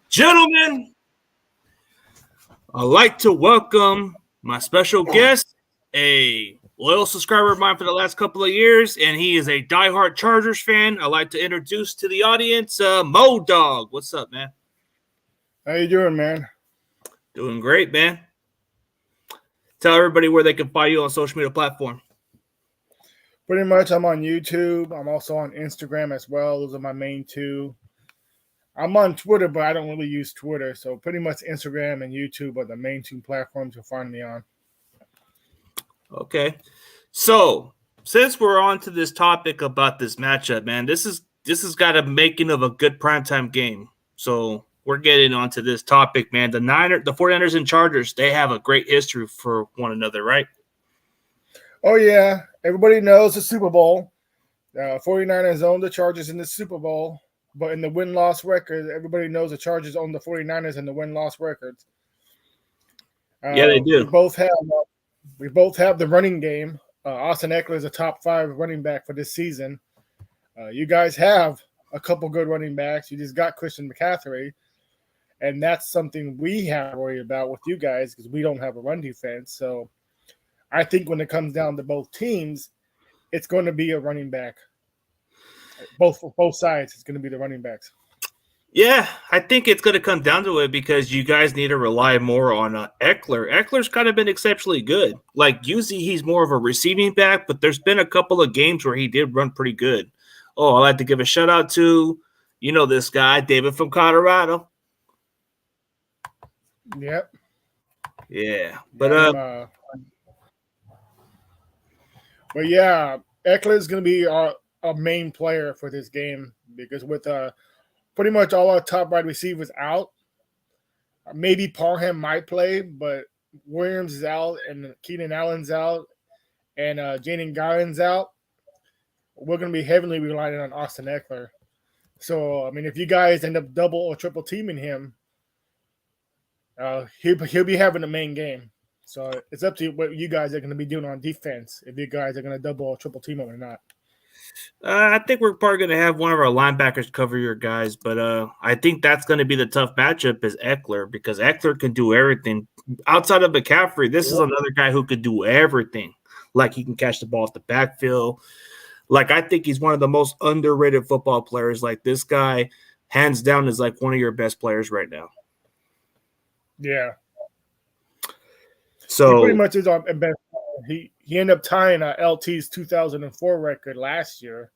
Gentlemen, I'd like to welcome my special guest, a loyal subscriber of mine for the last couple of years, and he is a diehard Chargers fan. I'd like to introduce to the audience Moe Dog. What's up, man? How you doing, man? Doing great, man. Tell everybody where they can find you on social media platform. Pretty much, I'm on YouTube. I'm also on Instagram as well. Those are my main two. I'm on Twitter, but I don't really use Twitter. So pretty much Instagram and YouTube are the main two platforms you'll find me on. Okay. So since we're on to this topic about this matchup, man, this has got a making of a good primetime game. So we're getting onto this topic, man. The 49ers and Chargers, they have a great history for one another, right? Oh, yeah. Everybody knows the Super Bowl. 49ers own the Chargers in the Super Bowl. But in the win-loss record, everybody knows the Chargers own the 49ers in the win-loss records. Yeah, they do. We both have the running game. Austin Eckler is a top 5 running back for this season. You guys have a couple good running backs. You just got Christian McCaffrey. And that's something we have to worry about with you guys because we don't have a run defense. So I think when it comes down to both teams, it's going to be a running back. Both sides, it's going to be the running backs. Yeah, I think it's going to come down to it because you guys need to rely more on Eckler. Eckler's kind of been exceptionally good. Like, usually he's more of a receiving back, but there's been a couple of games where he did run pretty good. Oh, I'd like to give a shout-out to, this guy, David from Colorado. Yep. Yeah. But yeah, Eckler is going to be a main player for this game because with pretty much all our top wide receivers out, maybe Parham might play, but Williams is out and Keenan Allen's out and Jaden Garland's out. We're going to be heavily relying on Austin Eckler. So, I mean, if you guys end up double or triple teaming him, he'll be having a main game. So it's up to what you guys are going to be doing on defense, if you guys are going to double or triple team him or not. I think we're probably going to have one of our linebackers cover your guys, but I think that's going to be the tough matchup is Eckler because Eckler can do everything. Outside of McCaffrey, this is another guy who could do everything. Like he can catch the ball off the backfield. Like I think he's one of the most underrated football players. Like this guy, hands down, is like one of your best players right now. Yeah. So he pretty much is our best. He ended up tying LT's 2004 record last year.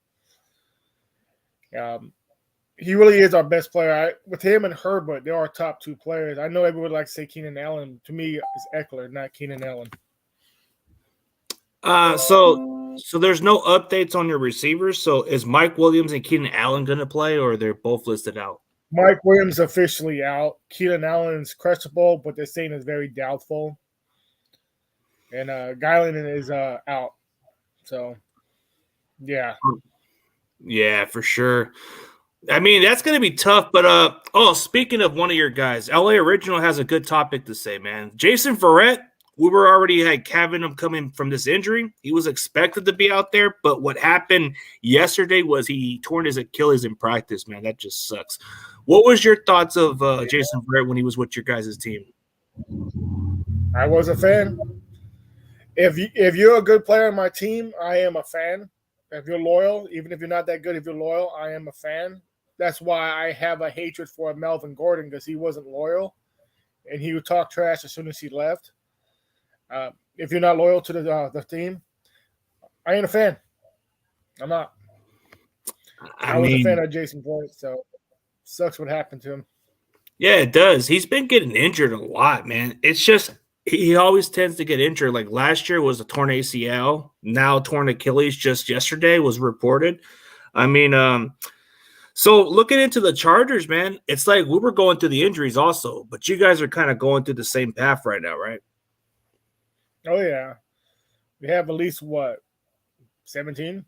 He really is our best player. With him and Herbert, they're our top 2 players. I know everyone would like to say Keenan Allen. To me, it's Eckler, not Keenan Allen. So there's no updates on your receivers. So is Mike Williams and Keenan Allen going to play, or they're both listed out? Mike Williams officially out. Keenan Allen's questionable, but they're saying it's very doubtful. And Garland is out. So, yeah. Yeah, for sure. I mean, that's going to be tough. But, speaking of one of your guys, LA Original has a good topic to say, man. Jason Verrett, we were already having him coming from this injury. He was expected to be out there. But what happened yesterday was he torn his Achilles in practice, man. That just sucks. What was your thoughts of Jason Verrett when he was with your guys' team? I was a fan. If you're a good player on my team, I am a fan. If you're loyal, even if you're not that good, if you're loyal, I am a fan. That's why I have a hatred for Melvin Gordon because he wasn't loyal, and he would talk trash as soon as he left. If you're not loyal to the team, I ain't a fan. I'm not. I was a fan of Jason Boyd, so sucks what happened to him. Yeah, it does. He's been getting injured a lot, man. It's just he always tends to get injured. Like last year was a torn ACL, now torn Achilles. Just yesterday was reported. I mean, so looking into the Chargers, man, it's like we were going through the injuries also, but you guys are kind of going through the same path right now, right? Oh yeah, we have at least what 17.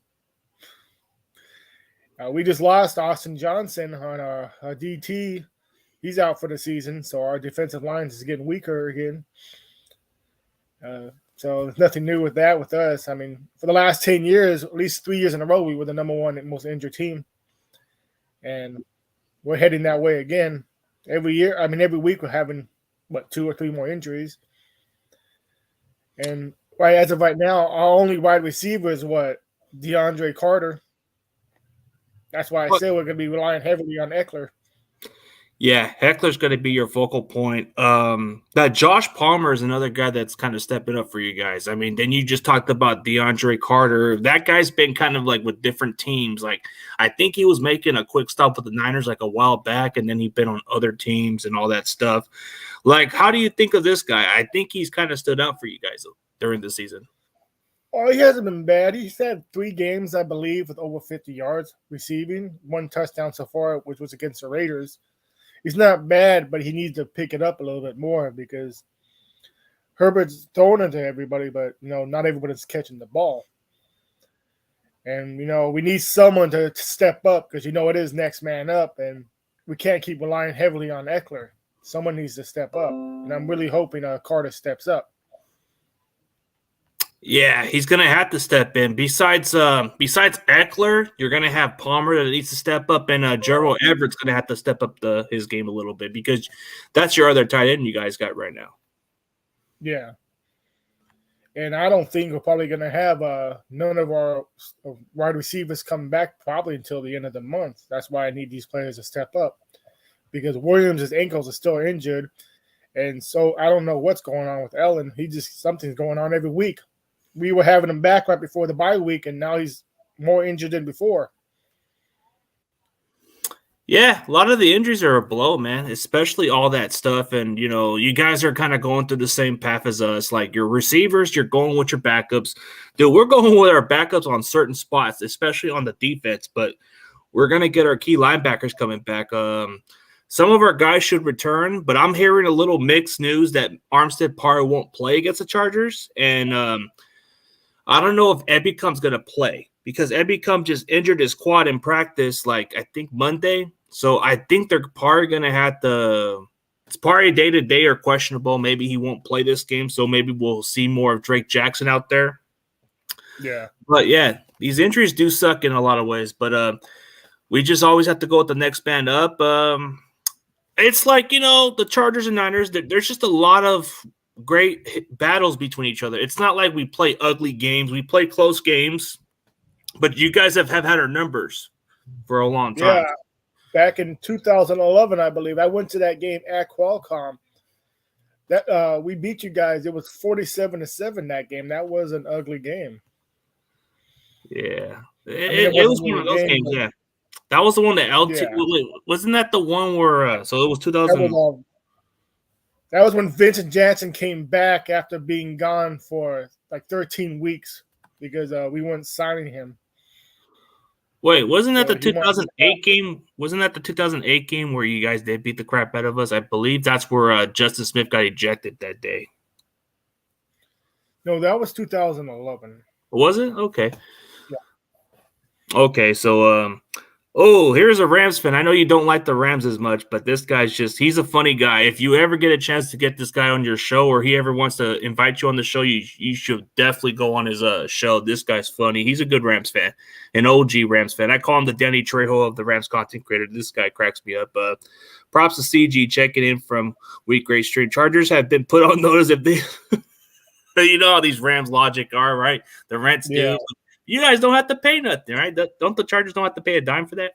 We just lost Austin Johnson on a DT. He's out for the season, so our defensive line is getting weaker again. So there's nothing new with that with us. I mean, for the last 10 years, at least 3 years in a row, we were the number one and most injured team. And we're heading that way again. Every year, I mean, every week we're having, 2 or 3 more injuries. And right as of right now, our only wide receiver is DeAndre Carter. That's why I say we're going to be relying heavily on Eckler. Yeah, Heckler's going to be your focal point. That Josh Palmer is another guy that's kind of stepping up for you guys. I mean, then you just talked about DeAndre Carter. That guy's been kind of like with different teams. Like, I think he was making a quick stop with the Niners like a while back, and then he's been on other teams and all that stuff. Like, how do you think of this guy? I think he's kind of stood out for you guys during the season. Oh, he hasn't been bad. He's had 3 games, I believe, with over 50 yards receiving, 1 touchdown so far, which was against the Raiders. He's not bad, but he needs to pick it up a little bit more because Herbert's throwing it to everybody, but not everybody's catching the ball. And we need someone to step up because it is next man up, and we can't keep relying heavily on Eckler. Someone needs to step up, and I'm really hoping Carter steps up. Yeah, he's gonna have to step in. Besides Eckler, you're gonna have Palmer that needs to step up, and Gerald Everett's gonna have to step up his game a little bit because that's your other tight end you guys got right now. Yeah, and I don't think we're probably gonna have none of our wide receivers come back probably until the end of the month. That's why I need these players to step up because Williams' ankles are still injured, and so I don't know what's going on with Ellen. Something's going on every week. We were having him back right before the bye week, and now he's more injured than before. Yeah, a lot of the injuries are a blow, man, especially all that stuff. And, you guys are kind of going through the same path as us. Like your receivers, you're going with your backups. Dude, we're going with our backups on certain spots, especially on the defense. But we're going to get our key linebackers coming back. Some of our guys should return, but I'm hearing a little mixed news that Armstead probably won't play against the Chargers. And I don't know if Ebicom's going to play because Ebicom just injured his quad in practice, like I think Monday. So I think they're probably going to have it's probably day-to-day or questionable. Maybe he won't play this game, so maybe we'll see more of Drake Jackson out there. Yeah. But, yeah, these injuries do suck in a lot of ways. But we just always have to go with the next band up. It's like, the Chargers and Niners, there's just a lot of great battles between each other. It's not like we play ugly games. We play close games, but you guys have had our numbers for a long time. Yeah, back in 2011, I believe I went to that game at Qualcomm. That we beat you guys. It was 47-7 that game. That was an ugly game. Yeah, it was one of those games. Yeah, that was the one that LT. Yeah. Wasn't that the one where? So it was 2000. That was when Vincent Jansen came back after being gone for like 13 weeks because we weren't signing him. Wait, wasn't that the 2008 game? Wasn't that the 2008 game where you guys did beat the crap out of us? I believe that's where Justin Smith got ejected that day. No, that was 2011. Was it? Okay. Yeah. Okay, so here's a Rams fan. I know you don't like the Rams as much, but this guy's he's a funny guy. If you ever get a chance to get this guy on your show or he ever wants to invite you on the show, you should definitely go on his show. This guy's funny. He's a good Rams fan, an OG Rams fan. I call him the Danny Trejo of the Rams content creator. This guy cracks me up. Props to CG checking in from Week Great Stream. Chargers have been put on notice if they – you know how these Rams logic are, right? The rent's due. You guys don't have to pay nothing, right? Don't the Chargers don't have to pay a dime for that?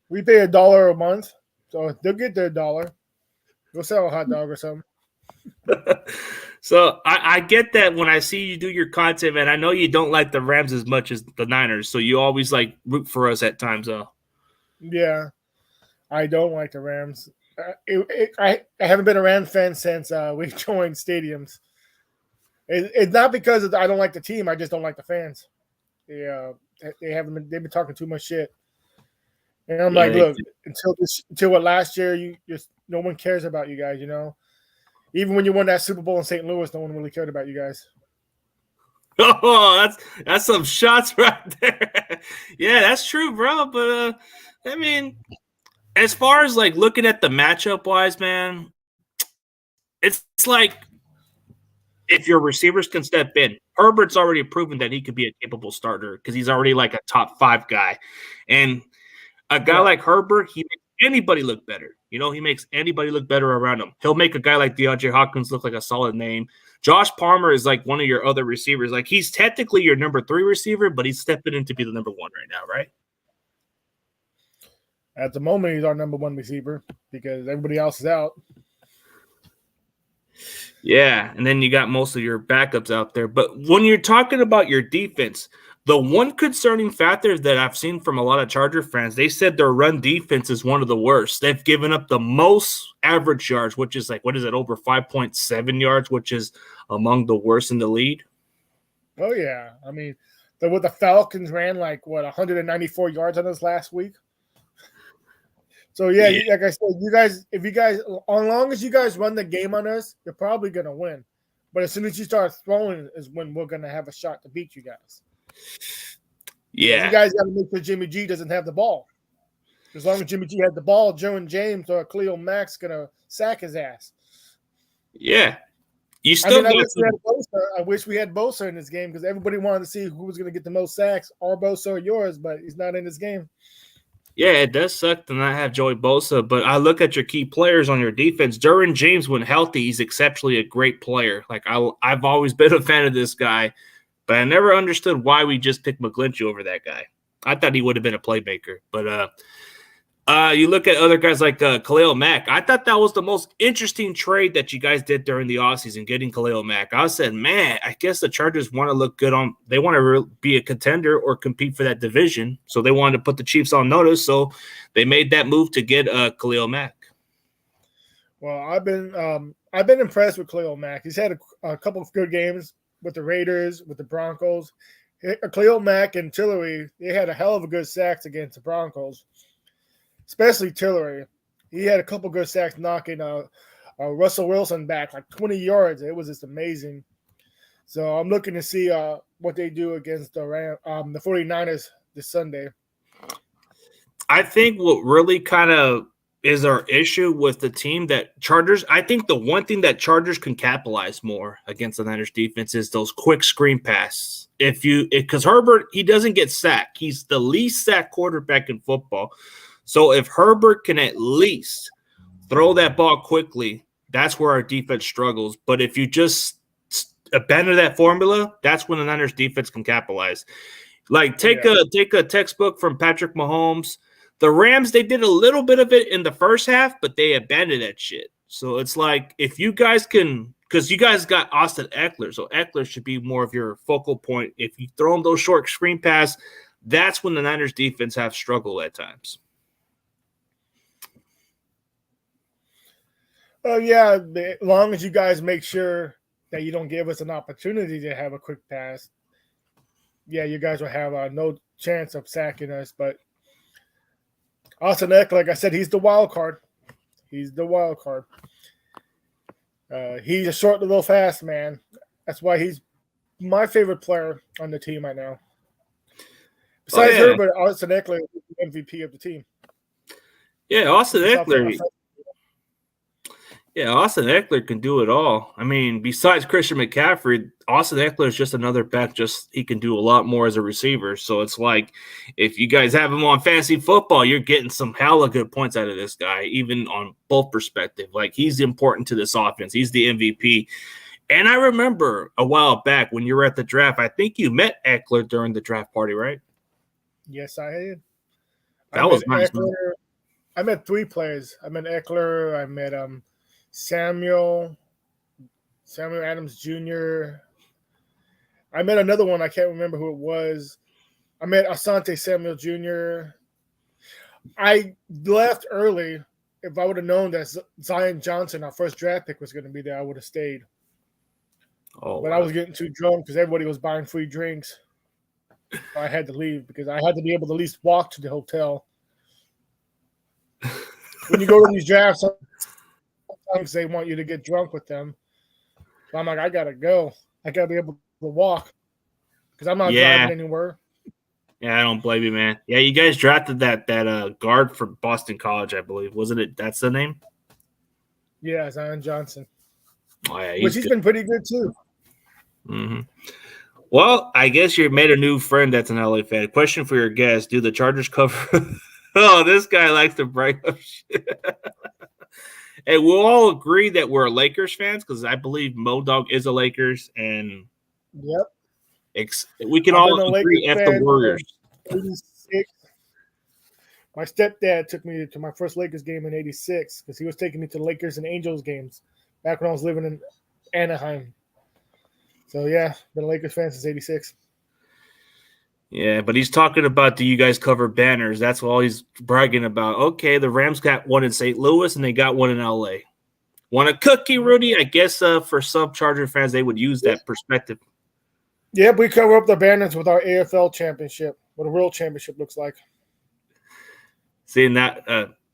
We pay $1 a month, so they'll get their $1. We'll sell a hot dog or something. So I get that when I see you do your content, man. I know you don't like the Rams as much as the Niners, so you always root for us at times, though. Yeah, I don't like the Rams. I haven't been a Rams fan since we joined stadiums. It's not because I don't like the team. I just don't like the fans. They've been talking too much shit. And I'm like, look, until last year, no one cares about you guys. Even when you won that Super Bowl in St. Louis, no one really cared about you guys. Oh, that's some shots right there. Yeah, that's true, bro. But I mean, as far as like looking at the matchup wise, man, it's like if your receivers can step in, Herbert's already proven that he could be a capable starter because he's already like a top 5 guy. And a guy like Herbert, he makes anybody look better. He makes anybody look better around him. He'll make a guy like DeAndre Hopkins look like a solid name. Josh Palmer is like one of your other receivers. Like he's technically your number 3 receiver, but he's stepping in to be the number 1 right now, right? At the moment, he's our number 1 receiver because everybody else is out. Yeah, and then you got most of your backups out there. But when you're talking about your defense, the one concerning factor that I've seen from a lot of Charger fans, they said their run defense is one of the worst. They've given up the most average yards, which is like, over 5.7 yards, which is among the worst in the league. Oh, yeah. I mean, the Falcons ran 194 yards on us last week. So, yeah, like I said, as long as you guys run the game on us, you're probably going to win. But as soon as you start throwing is when we're going to have a shot to beat you guys. Yeah. You guys got to make sure Jimmy G doesn't have the ball. As long as Jimmy G had the ball, Joe and James or Khalil Mack's going to sack his ass. Yeah. You still I wish we had Bosa in this game because everybody wanted to see who was going to get the most sacks, or Bosa or yours, but he's not in this game. Yeah, it does suck to not have Joey Bosa, but I look at your key players on your defense. Derwin James, when healthy, he's exceptionally a great player. Like I've always been a fan of this guy, but I never understood why we just picked McGlinchey over that guy. I thought he would have been a playmaker, but you look at other guys like Khalil Mack. I thought that was the most interesting trade that you guys did during the offseason, getting Khalil Mack. I said, man, I guess the Chargers want to look good they want to be a contender or compete for that division. So they wanted to put the Chiefs on notice. So they made that move to get Khalil Mack. Well, I've been impressed with Khalil Mack. He's had a couple of good games with the Raiders, with the Broncos. Khalil Mack and Tillery, they had a hell of a good sacks against the Broncos. Especially Tillery. He had a couple good sacks knocking Russell Wilson back 20 yards. It was just amazing. So I'm looking to see what they do against the 49ers this Sunday. I think what really kind of is our issue with the team that Chargers, I think the one thing that Chargers can capitalize more against the Niners defense is those quick screen passes. Because Herbert, he doesn't get sacked. He's the least sacked quarterback in football. So if Herbert can at least throw that ball quickly, that's where our defense struggles. But if you just abandon that formula, that's when the Niners defense can capitalize. Like take a textbook from Patrick Mahomes. The Rams, they did a little bit of it in the first half, but they abandoned that shit. So it's like if you guys can, because you guys got Austin Eckler, so Eckler should be more of your focal point. If you throw him those short screen pass, that's when the Niners defense have struggled at times. Oh, yeah, as long as you guys make sure that you don't give us an opportunity to have a quick pass, yeah, you guys will have no chance of sacking us. But Austin Eckler, like I said, he's the wild card. He's the wild card. He's a short, little fast man. That's why he's my favorite player on the team right now. Besides Herbert, Austin Eckler is the MVP of the team. Yeah, Austin Eckler. Yeah, Austin Eckler can do it all. I mean, besides Christian McCaffrey, Austin Eckler is just another back. Just he can do a lot more as a receiver. So it's like if you guys have him on fantasy football, you're getting some hella good points out of this guy, even on both perspective. Like he's important to this offense. He's the MVP. And I remember a while back when you were at the draft, I think you met Eckler during the draft party, right? Yes, I did. That was nice. I met 3 players. I met Eckler. I met Samuel Adams Jr. I met another one. I can't remember who it was. I met Asante Samuel Jr. I left early if I would have known that Zion Johnson, our first draft pick, was going to be there, I would have stayed. Oh, But I was getting too drunk because everybody was buying free drinks. So I had to leave because I had to be able to at least walk to the hotel. When you go to these drafts, sometimes they want you to get drunk with them. So I'm like, I got to go. I got to be able to walk because I'm not driving anywhere. Yeah, I don't blame you, man. Yeah, you guys drafted that guard from Boston College, I believe. Wasn't it? That's the name? Yeah, Zion Johnson. Oh, yeah, He's been pretty good, too. Mm-hmm. Well, I guess you made a new friend that's an LA fan. Question for your guest. Do the Chargers cover? Oh, this guy likes to break up shit. Hey, we'll all agree that we're Lakers fans because I believe Moe Dog is a Lakers, and we can all agree F the Warriors. 86. My stepdad took me to my first Lakers game in 86 because he was taking me to the Lakers and Angels games back when I was living in Anaheim. So, yeah, been a Lakers fan since 86. Yeah, but he's talking about, do you guys cover banners? That's all he's bragging about. Okay, the Rams got one in St. Louis, and they got one in L.A. Want a cookie, Rudy? I guess for some Charger fans, they would use that perspective. Yeah, we cover up the banners with our AFL championship, what a real championship looks like. Seeing that,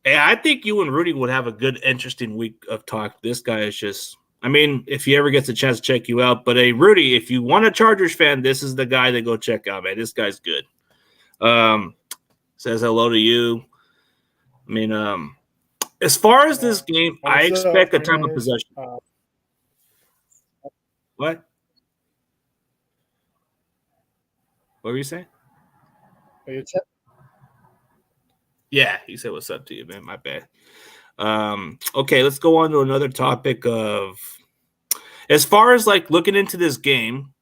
I think you and Rudy would have a good, interesting week of talk. This guy is just – I mean, if he ever gets a chance to check you out. But, hey, Rudy, if you want a Chargers fan, this is the guy to go check out, man. This guy's good. Says hello to you. I mean, as far as this game, I expect a time of possession. What? What were you saying? Yeah, he said what's up to you, man. My bad. Okay, let's go on to another topic of as far as like looking into this game,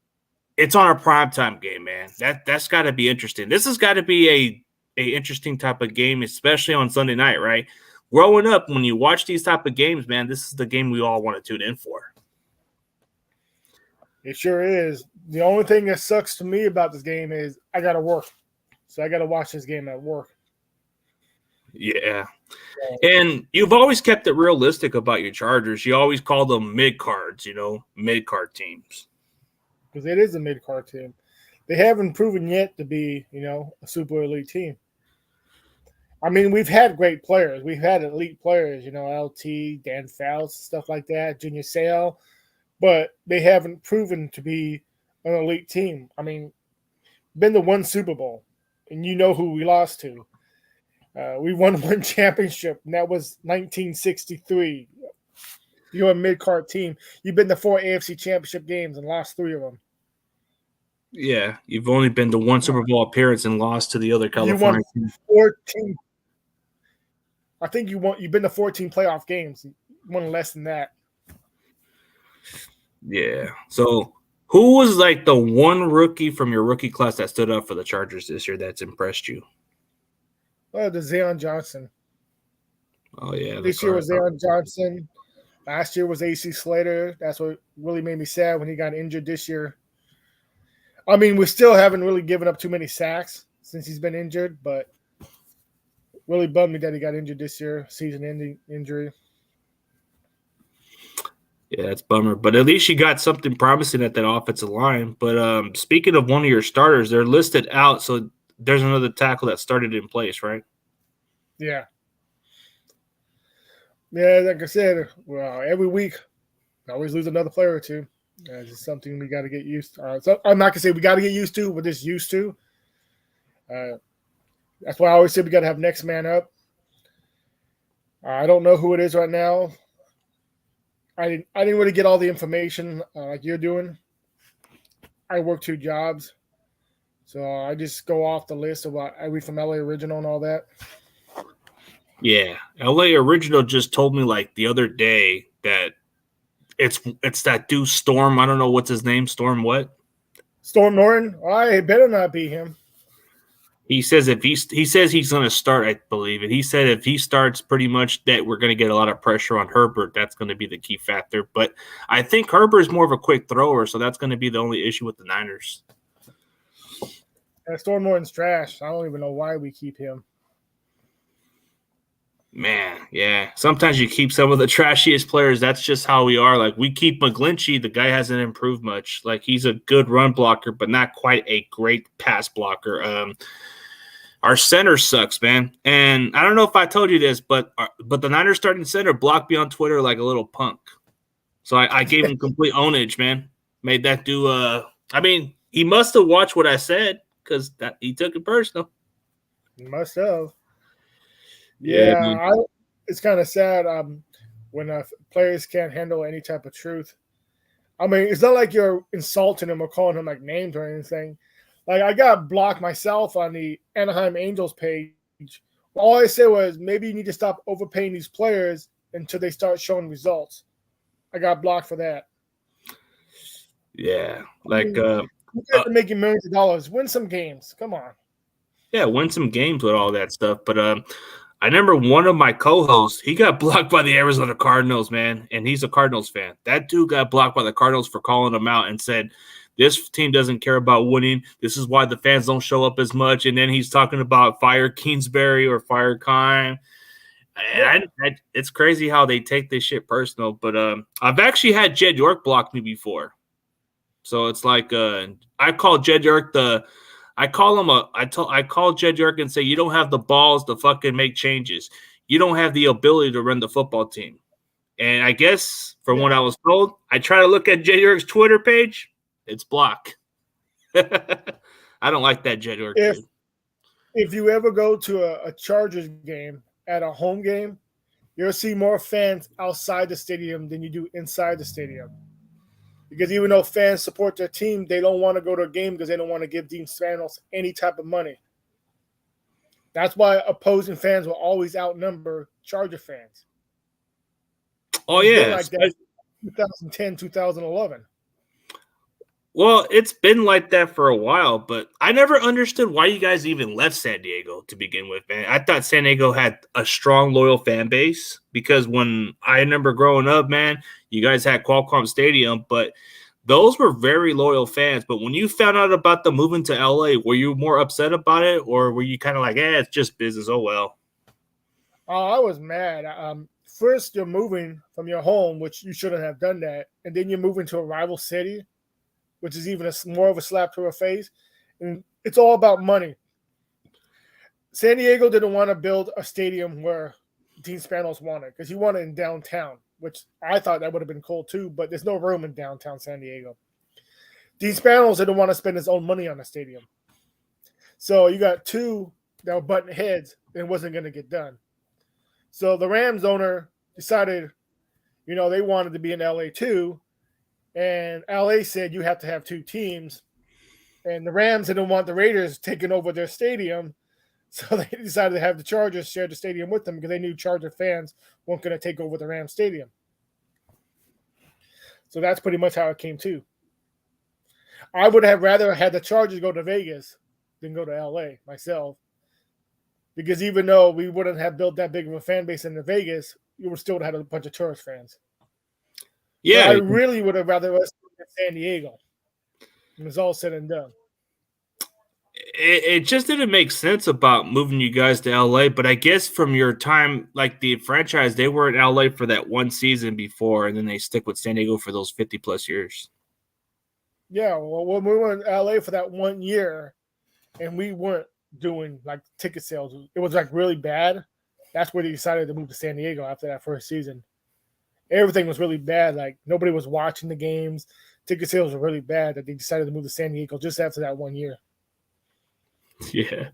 it's on a primetime game, man. That's got to be interesting. This has got to be a interesting type of game, especially on Sunday night, right? Growing up, when you watch these type of games, man, this is the game we all want to tune in for. It sure is. The only thing that sucks to me about this game is I got to work. So I got to watch this game at work. Yeah. And you've always kept it realistic about your Chargers. You always call them mid-cards, mid-card teams. Because it is a mid-card team. They haven't proven yet to be, a super elite team. I mean, we've had great players. We've had elite players, LT, Dan Fouts, stuff like that, Junior Seau. But they haven't proven to be an elite team. I mean, been to one Super Bowl, and you know who we lost to. We won one championship, and that was 1963. You're a mid-card team. You've been to 4 AFC championship games and lost 3 of them. Yeah, you've only been to one Super Bowl appearance and lost to the other California team. 14. I think you've been to 14 playoff games. You won less than that. Yeah. So who was like the one rookie from your rookie class that stood up for the Chargers this year that's impressed you? Well, the Zion Johnson. Oh, yeah. This year was Zion Johnson. Last year was AC Slater. That's what really made me sad when he got injured this year. I mean, we still haven't really given up too many sacks since he's been injured, but really bummed me that he got injured this year, season-ending injury. Yeah, it's a bummer. But at least you got something promising at that offensive line. But speaking of one of your starters, they're listed out, so there's another tackle that started in place, right? Yeah. Yeah, like I said, well, every week I always lose another player or two. It's just something we got to get used to. So I'm not going to say we got to get used to, we're just used to. That's why I always say we got to have next man up. I don't know who it is right now. I didn't really get all the information like you're doing. I work 2 jobs. So I just go off the list of what I read from LA Original and all that. Yeah. LA Original just told me like the other day that it's that dude Storm. I don't know what's his name. Storm what? Storm Norton? It better not be him. He says he says he's going to start, I believe. And he said if he starts, pretty much that we're going to get a lot of pressure on Herbert. That's going to be the key factor. But I think Herbert is more of a quick thrower, so that's going to be the only issue with the Niners. Storm Norton's trash. I don't even know why we keep him. Man, yeah. Sometimes you keep some of the trashiest players. That's just how we are. Like, we keep McGlinchey. The guy hasn't improved much. Like, he's a good run blocker, but not quite a great pass blocker. Our center sucks, man. And I don't know if I told you this, but the Niners starting center blocked me on Twitter like a little punk. So I gave him complete ownage, man. Made that do I mean, he must have watched what I said because he took it personal. He must have. Yeah, Yeah, it's kind of sad when players can't handle any type of truth. I mean, it's not like you're insulting him or calling him like names or anything. Like, I got blocked myself on the Anaheim Angels page. All I said was maybe you need to stop overpaying these players until they start showing results. I got blocked for that. Yeah, like you guys are making millions of dollars. Win some games. Come on. Yeah, win some games with all that stuff. But I remember one of my co-hosts, he got blocked by the Arizona Cardinals, man, and he's a Cardinals fan. That dude got blocked by the Cardinals for calling him out and said, this team doesn't care about winning. This is why the fans don't show up as much. And then he's talking about fire Kingsbury or fire Kime. And it's crazy how they take this shit personal. But I've actually had Jed York block me before. So it's like I call Jed York I call Jed York and say, you don't have the balls to fucking make changes. You don't have the ability to run the football team. And I guess from what I was told, I try to look at Jed York's Twitter page. It's blocked. I don't like that Jed York. If you ever go to a Chargers game at a home game, you'll see more fans outside the stadium than you do inside the stadium. Because even though fans support their team, they don't want to go to a game because they don't want to give Dean Spanos any type of money. That's why opposing fans will always outnumber Charger fans. Oh, yeah. Like that 2010, 2011. Well, it's been like that for a while, but I never understood why you guys even left San Diego to begin with, man. I thought San Diego had a strong, loyal fan base because when I remember growing up, man, you guys had Qualcomm Stadium, but those were very loyal fans. But when you found out about them moving to LA, were you more upset about it, or were you kind of like, it's just business, oh well? Oh, I was mad. First, you're moving from your home, which you shouldn't have done that, and then you're moving to a rival city, which is even more of a slap to her face. And it's all about money. San Diego didn't want to build a stadium where Dean Spanos wanted, because he wanted in downtown, which I thought that would have been cool too, but there's no room in downtown San Diego. Dean Spanos didn't want to spend his own money on a stadium. So you got two that were butting heads and it wasn't going to get done. So the Rams owner decided, they wanted to be in LA too. And LA said you have to have two teams. And the Rams didn't want the Raiders taking over their stadium. So they decided to have the Chargers share the stadium with them because they knew Charger fans weren't going to take over the Rams stadium. So that's pretty much how it came to. I would have rather had the Chargers go to Vegas than go to LA myself. Because even though we wouldn't have built that big of a fan base in Vegas, you would still have had a bunch of tourist fans. Yeah, I really would have rather us in San Diego. It was all said and done. It just didn't make sense about moving you guys to LA, but I guess from your time, like the franchise, they were in LA for that one season before, and then they stick with San Diego for those 50 plus years. Yeah, well, when we were in LA for that 1 year, and we weren't doing like ticket sales, it was like really bad. That's where they decided to move to San Diego after that first season. Everything was really bad. Like, nobody was watching the games. Ticket sales were really bad that they decided to move to San Diego just after that 1 year. Yeah.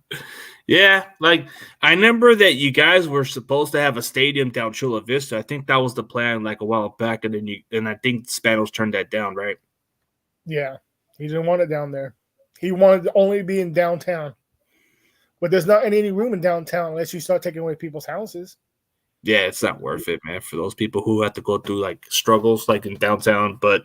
Yeah. Like, I remember that you guys were supposed to have a stadium down Chula Vista. I think that was the plan like a while back. And I think Spanos turned that down, right? Yeah. He didn't want it down there. He wanted to only be in downtown. But there's not any room in downtown unless you start taking away people's houses. Yeah, it's not worth it, man, for those people who have to go through like struggles like in downtown. But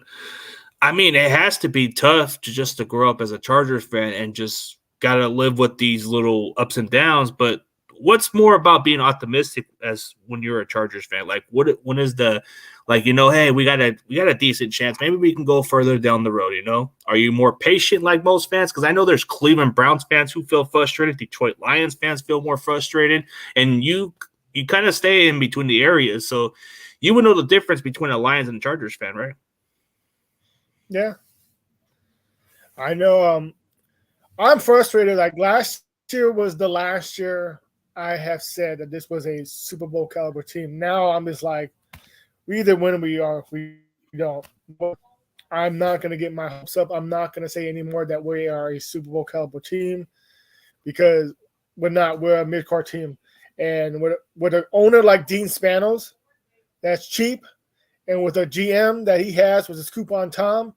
I mean, it has to be tough to grow up as a Chargers fan and just got to live with these little ups and downs. But what's more about being optimistic as when you're a Chargers fan? Like, when is the hey, we got a decent chance. Maybe we can go further down the road. Are you more patient like most fans? Because I know there's Cleveland Browns fans who feel frustrated. Detroit Lions fans feel more frustrated, and you you kind of stay in between the areas, so you would know the difference between a Lions and Chargers fan, right? Yeah, I know. I'm frustrated. Like last year was the last year I have said that this was a Super Bowl caliber team. Now I'm just like, we either win or we don't. But I'm not going to get my hopes up. I'm not going to say anymore that we are a Super Bowl caliber team because we're not. We're a mid-card team. And with an owner like Dean Spanos, that's cheap, and with a GM that he has with his coupon Tom,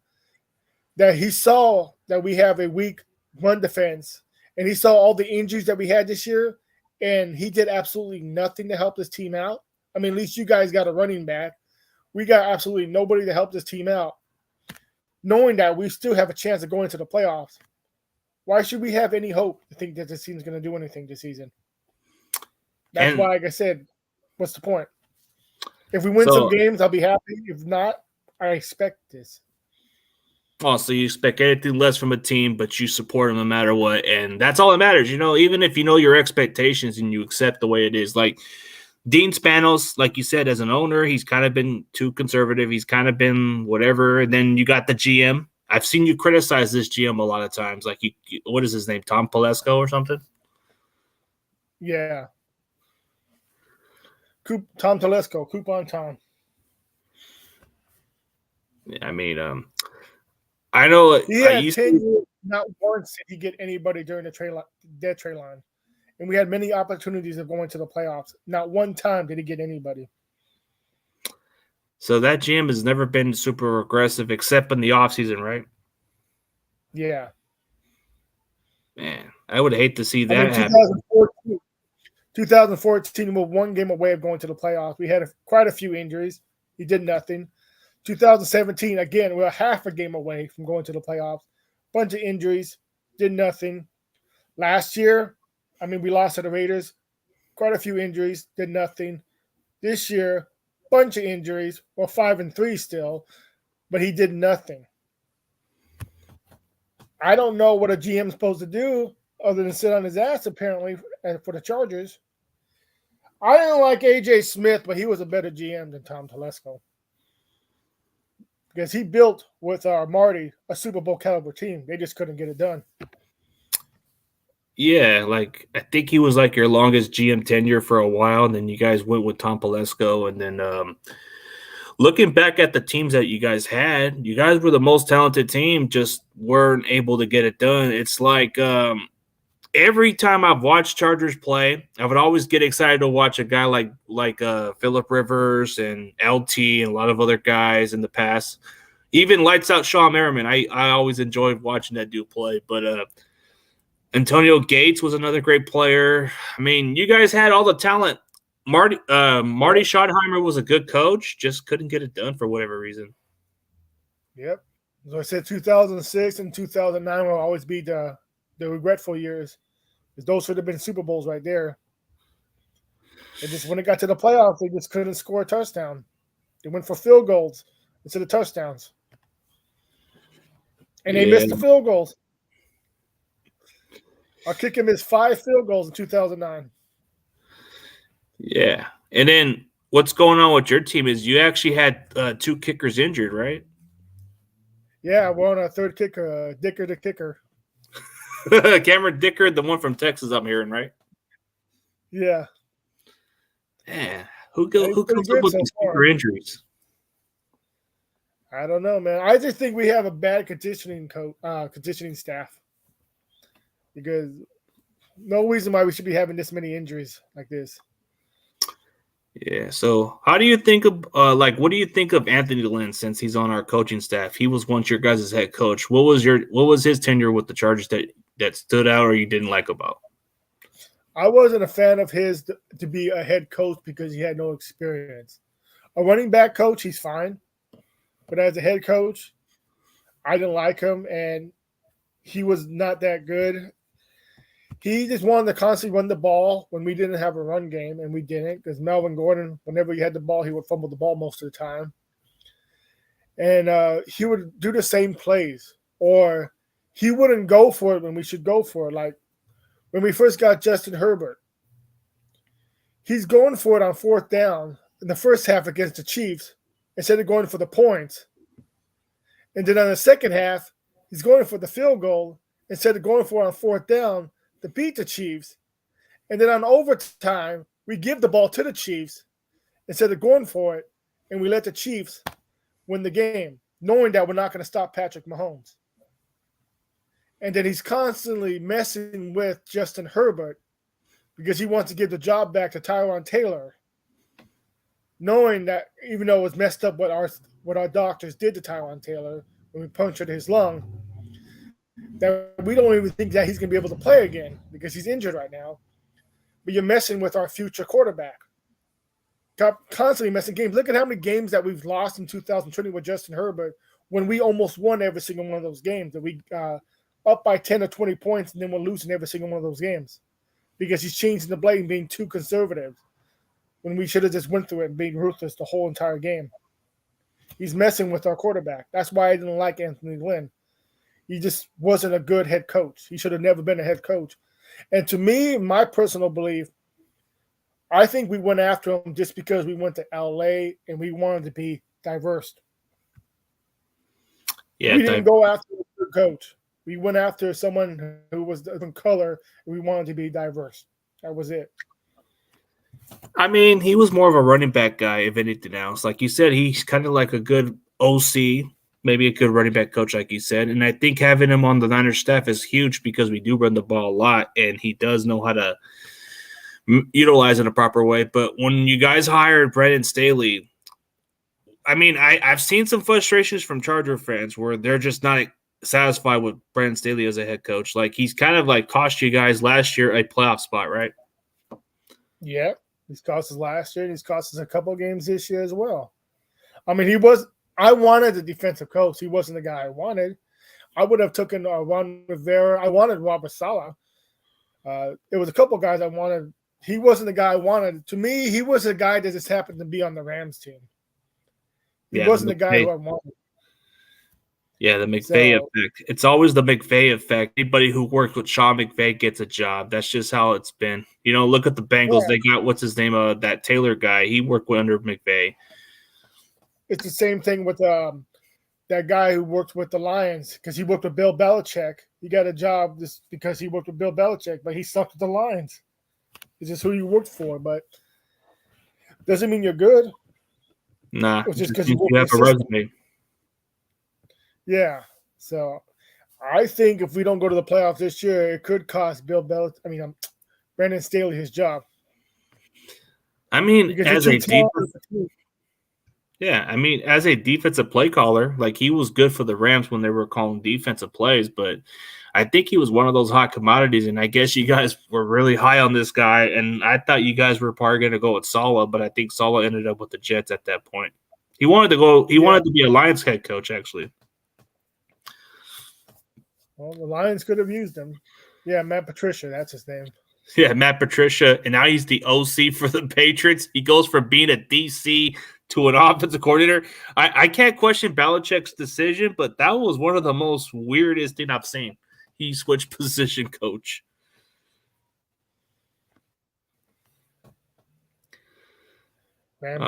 that he saw that we have a weak run defense, and he saw all the injuries that we had this year, and he did absolutely nothing to help this team out. I mean, at least you guys got a running back. We got absolutely nobody to help this team out. Knowing that we still have a chance of going to the playoffs, why should we have any hope to think that this team's going to do anything this season? That's why, like I said, what's the point? If we win some games, I'll be happy. If not, I expect this. Oh, so you expect anything less from a team, but you support them no matter what, and that's all that matters. Even if you know your expectations and you accept the way it is. Like Dean Spanos, like you said, as an owner, he's kind of been too conservative. He's kind of been whatever. And then you got the GM. I've seen you criticize this GM a lot of times. Like, what is his name? Tom Pelesco or something? Yeah. Tom Telesco, Coupon Tom. I mean, I know he had 10 years. Not once did he get anybody during the dead trade line, and we had many opportunities of going to the playoffs. Not one time did he get anybody. So that GM has never been super aggressive, except in the offseason, right? Yeah. Man, I would hate to see that happen. 2014, we were one game away of going to the playoffs. We had quite a few injuries. He did nothing. 2017, again, we were half a game away from going to the playoffs. Bunch of injuries, did nothing. Last year, we lost to the Raiders. Quite a few injuries, did nothing. This year, bunch of injuries. Well, 5-3 still, but he did nothing. I don't know what a GM's supposed to do other than sit on his ass, apparently, for the Chargers. I didn't like A.J. Smith, but he was a better GM than Tom Telesco. Because he built with Marty a Super Bowl caliber team. They just couldn't get it done. Yeah, like I think he was like your longest GM tenure for a while, and then you guys went with Tom Pelesco. And then looking back at the teams that you guys had, you guys were the most talented team, just weren't able to get it done. It's like every time I've watched Chargers play, I would always get excited to watch a guy like Phillip Rivers and LT and a lot of other guys in the past. Even lights out Sean Merriman. I always enjoyed watching that dude play. But Antonio Gates was another great player. I mean, you guys had all the talent. Marty Schottenheimer was a good coach, just couldn't get it done for whatever reason. Yep. As I said, 2006 and 2009 will always be the regretful years. Because those should have been Super Bowls right there. It just when it got to the playoffs, they just couldn't score a touchdown. They went for field goals instead of touchdowns. And they missed the field goals. Our kicker missed 5 field goals in 2009. Yeah. And then what's going on with your team is you actually had 2 kickers injured, right? Yeah, we're on our third kicker, Dicker the kicker. Cameron Dicker, the one from Texas, I'm hearing, right? Yeah. Man, who comes up with these kicker injuries? I don't know, man. I just think we have a bad conditioning staff. Because no reason why we should be having this many injuries like this. Yeah. So, how do you think of what do you think of Anthony Lynn since he's on our coaching staff? He was once your guys' head coach. What was his tenure with the Chargers that stood out or you didn't like about? I wasn't a fan of his to be a head coach because he had no experience. A running back coach, he's fine, but as a head coach, I didn't like him, and he was not that good. He just wanted to constantly run the ball when we didn't have a run game, and we didn't because Melvin Gordon, whenever he had the ball, he would fumble the ball most of the time. And he would do the same plays, or he wouldn't go for it when we should go for it. Like when we first got Justin Herbert, He's going for it on fourth down in the first half against the Chiefs instead of going for the points. And then on the second half, he's going for the field goal instead of going for it on fourth down to beat the Chiefs. And then on overtime, we give the ball to the Chiefs instead of going for it, and we let the Chiefs win the game, knowing that we're not going to stop Patrick Mahomes. And then he's constantly messing with Justin Herbert because he wants to give the job back to Tyrod Taylor, knowing that even though it was messed up what our doctors did to Tyrod Taylor when we punctured his lung, that we don't even think that he's going to be able to play again because he's injured right now. But you're messing with our future quarterback. Constantly messing games. Look at how many games that we've lost in 2020 with Justin Herbert when we almost won every single one of those games. That we up by 10 or 20 points and then we're losing every single one of those games because he's changing the play and being too conservative when we should have just went through it and being ruthless the whole entire game. He's messing with our quarterback. That's why I didn't like Anthony Lynn. He just wasn't a good head coach. He should have never been a head coach. And to me, my personal belief, I think we went after him just because we went to LA and we wanted to be diverse. Yeah, we didn't go after a good coach. We went after someone who was different color, and we wanted to be diverse. That was it. I mean, he was more of a running back guy, if anything else. Like you said, he's kind of like a good OC, maybe a good running back coach, like you said. And I think having him on the Niners staff is huge because we do run the ball a lot, and he does know how to utilize it in a proper way. But when you guys hired Brandon Staley, I mean, I've seen some frustrations from Charger fans where they're just not satisfied with Brandon Staley as a head coach. Like, he's kind of like cost you guys last year a playoff spot, right? Yeah, he's cost us last year, and he's cost us a couple of games this year as well. I mean, I wanted a defensive coach. He wasn't the guy I wanted. I would have taken Ron Rivera. I wanted Robert Saleh. There was a couple of guys I wanted. He wasn't the guy I wanted. To me, he was a guy that just happened to be on the Rams team. He wasn't the guy who I wanted. Yeah, the McVay effect. It's always the McVay effect. Anybody who works with Sean McVay gets a job. That's just how it's been. You know, look at the Bengals. Yeah. They got, what's his name, that Taylor guy. He worked under McVay. It's the same thing with that guy who worked with the Lions because he worked with Bill Belichick. He got a job just because he worked with Bill Belichick, but he sucked with the Lions. It's just who you worked for, but doesn't mean you're good. Nah, it's just because you have a resume. Yeah, so I think if we don't go to the playoffs this year, it could cost Brandon Staley his job. I mean, as a defensive play caller, like, he was good for the Rams when they were calling defensive plays, but I think he was one of those hot commodities, and I guess you guys were really high on this guy, and I thought you guys were probably going to go with Saleh, but I think Saleh ended up with the Jets at that point. He wanted to be a Lions head coach, actually. Well, the Lions could have used him. Yeah, Matt Patricia, that's his name. Yeah, Matt Patricia, and now he's the OC for the Patriots. He goes from being a DC to an offensive coordinator. I can't question Belichick's decision, but that was one of the most weirdest thing I've seen. He switched position coach. Ram.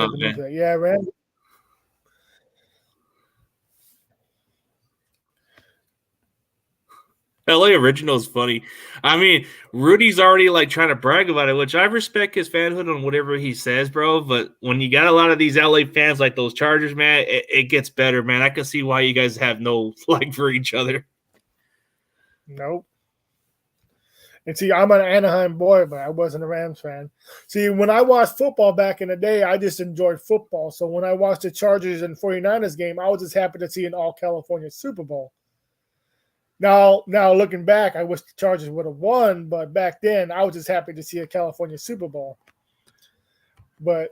LA Original is funny. I mean, Rudy's already like trying to brag about it, which I respect his fanhood on whatever he says, bro. But when you got a lot of these LA fans like those Chargers, man, it gets better, man. I can see why you guys have no like for each other. Nope. And see, I'm an Anaheim boy, but I wasn't a Rams fan. See, when I watched football back in the day, I just enjoyed football. So when I watched the Chargers and 49ers game, I was just happy to see an all-California Super Bowl. Now looking back, I wish the Chargers would have won, but back then I was just happy to see a California Super Bowl. But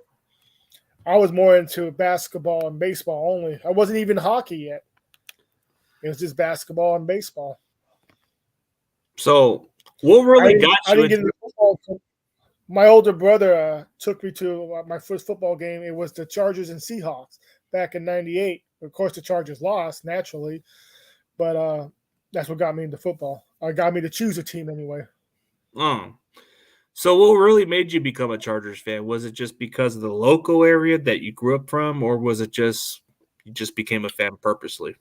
I was more into basketball and baseball only. I wasn't even hockey yet. It was just basketball and baseball. So what really got you? I didn't get into football. My older brother took me to my first football game. It was the Chargers and Seahawks back in '98. Of course, the Chargers lost naturally, but that's what got me into football. Got me to choose a team anyway. So what really made you become a Chargers fan? Was it just because of the local area that you grew up from, or was it just you just became a fan purposely?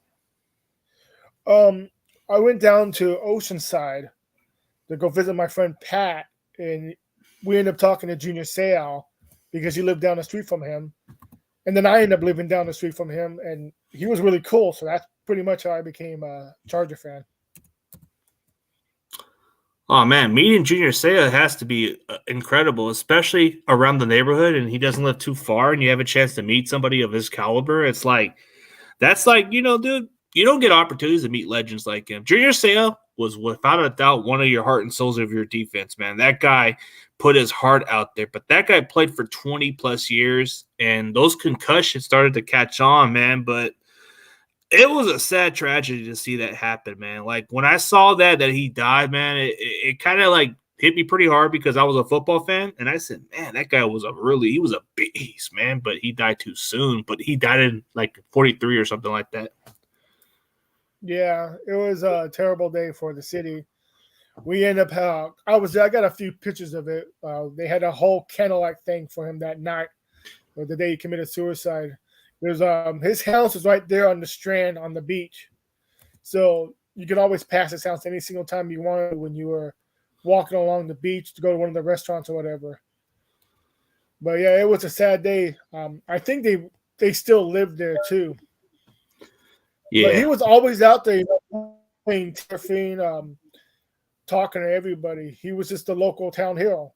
Um, I went down to Oceanside to go visit my friend Pat, and we ended up talking to Junior Seau because he lived down the street from him. And then I ended up living down the street from him, and he was really cool. So that's pretty much how I became a Charger fan. Oh man, meeting Junior Seau has to be incredible, especially around the neighborhood, and he doesn't live too far, and you have a chance to meet somebody of his caliber. It's like that's like dude, you don't get opportunities to meet legends like him. Junior Seau was without a doubt one of your heart and souls of your defense, man. That guy put his heart out there, but that guy played for 20 plus years, and those concussions started to catch on, man. But it was a sad tragedy to see that happen, man. Like when I saw that he died, man, it kind of like hit me pretty hard because I was a football fan, and I said, man, that guy was he was a beast, man. But he died too soon. But he died in like 43 or something like that. Yeah, it was a terrible day for the city. We end up I got a few pictures of it. They had a whole candlelight thing for him that night, or the day he committed suicide. There's his house is right there on the strand on the beach, so you can always pass his house any single time you wanted when you were walking along the beach to go to one of the restaurants or whatever. But yeah, it was a sad day. I think they still live there too. Yeah, But he was always out there, playing turfing, talking to everybody. He was just a local town hero.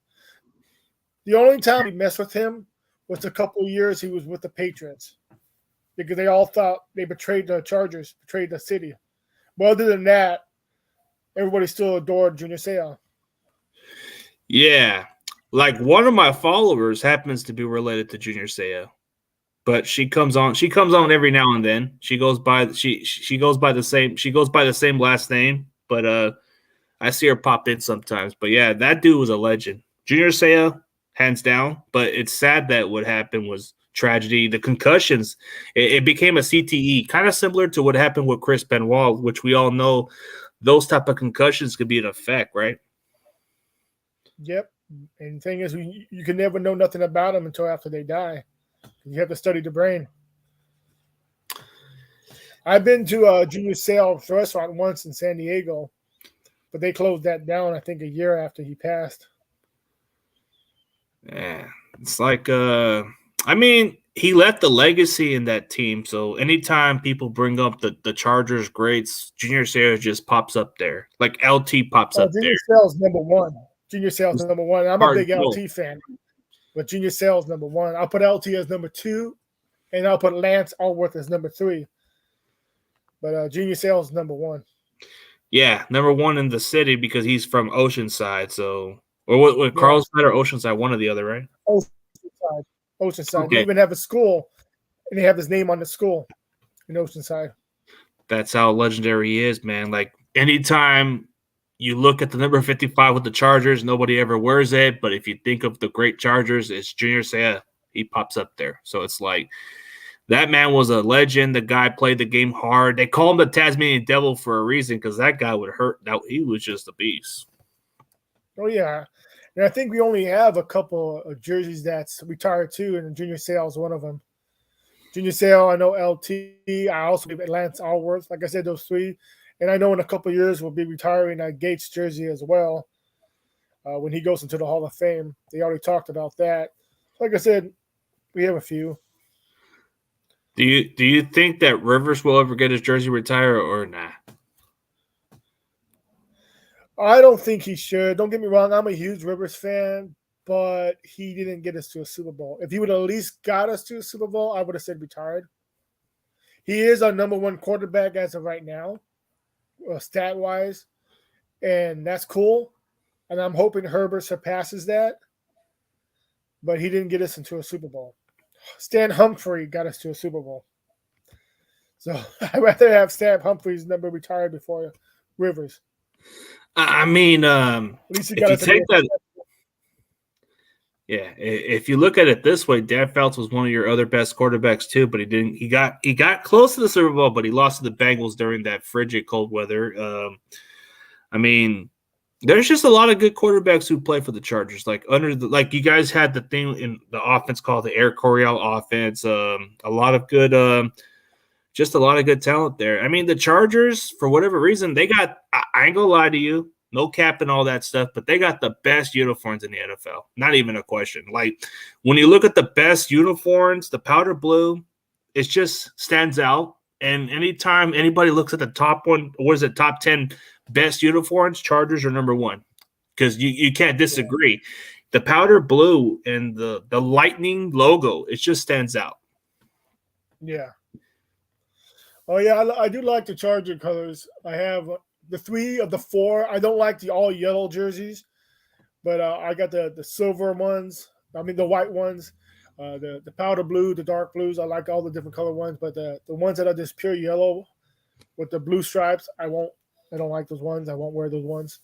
The only time we messed with him was a couple of years he was with the Patriots because they all thought they betrayed the Chargers, betrayed the city. But other than that, everybody still adored Junior Seau. yeah. Like one of my followers happens to be related to Junior Seau, but she comes on every now and then. She goes by the same last name, but I see her pop in sometimes. But yeah, that dude was a legend. Junior Seau, hands down. But it's sad that what happened was tragedy. The concussions, it became a CTE, kind of similar to what happened with Chris Benoit, which we all know those type of concussions could be an effect, right? Yep. And the thing is, you can never know nothing about them until after they die. You have to study the brain. I've been to Junior Seau's restaurant once in San Diego, but they closed that down, I think, a year after he passed. Yeah, it's like I mean, he left the legacy in that team. So anytime people bring up the Chargers greats, Junior Seau just pops up there. Like LT pops up Junior there. Seau's number one. Junior Seau's number one. I'm a big No. LT fan, but Junior Seau's number one. I'll put LT as number two, and I'll put Lance Allworth as number three. But Junior Seau's number one. Yeah, number one in the city because he's from Oceanside. So, or what Carlsbad or Oceanside, one or the other, right? Oceanside. Oceanside. Okay. They even have a school, and they have his name on the school in Oceanside. That's how legendary he is, man. Like anytime you look at the number 55 with the Chargers, nobody ever wears it. But if you think of the great Chargers, it's Junior Seau. He pops up there. So it's like that man was a legend. The guy played the game hard. They call him the Tasmanian Devil for a reason because that guy would hurt. He was just a beast. Oh, yeah. And I think we only have a couple of jerseys that's retired too, and Junior Seau is one of them. Junior Seau, I know LT. I also have Lance Allworth. Like I said, those three. And I know in a couple of years we'll be retiring Gates' jersey as well when he goes into the Hall of Fame. They already talked about that. Like I said, we have a few. Do you think that Rivers will ever get his jersey retired or not? I don't think he should. Don't get me wrong. I'm a huge Rivers fan, but he didn't get us to a Super Bowl. If he would have at least got us to a Super Bowl, I would have said retired. He is our number one quarterback as of right now, stat-wise, and that's cool. And I'm hoping Herbert surpasses that, but he didn't get us into a Super Bowl. Stan Humphrey got us to a Super Bowl. So I'd rather have Stan Humphrey's number retired before Rivers. I mean, At least if you take that, yeah, if you look at it this way, Dan Fouts was one of your other best quarterbacks too, but he didn't. He got close to the Super Bowl, but he lost to the Bengals during that frigid cold weather. I mean, There's just a lot of good quarterbacks who play for the Chargers. Like you guys had the thing in the offense called the Air Coryell offense. A lot of good, just a lot of good talent there. I mean, the Chargers, for whatever reason, they got. I ain't gonna lie to you, no cap and all that stuff, but they got the best uniforms in the NFL. Not even a question. Like when you look at the best uniforms, the powder blue, it just stands out. And anytime anybody looks at the top one, what is it, top 10 best uniforms, Chargers are number one because you can't disagree. Yeah. The powder blue and the lightning logo, it just stands out. Yeah. Oh, yeah, I do like the Charger colors. I have the 3 of the 4. I don't like the all yellow jerseys, but I got the silver ones. I mean, the white ones, the powder blue, the dark blues. I like all the different color ones, but the ones that are just pure yellow with the blue stripes, I don't like those ones. I won't wear those ones.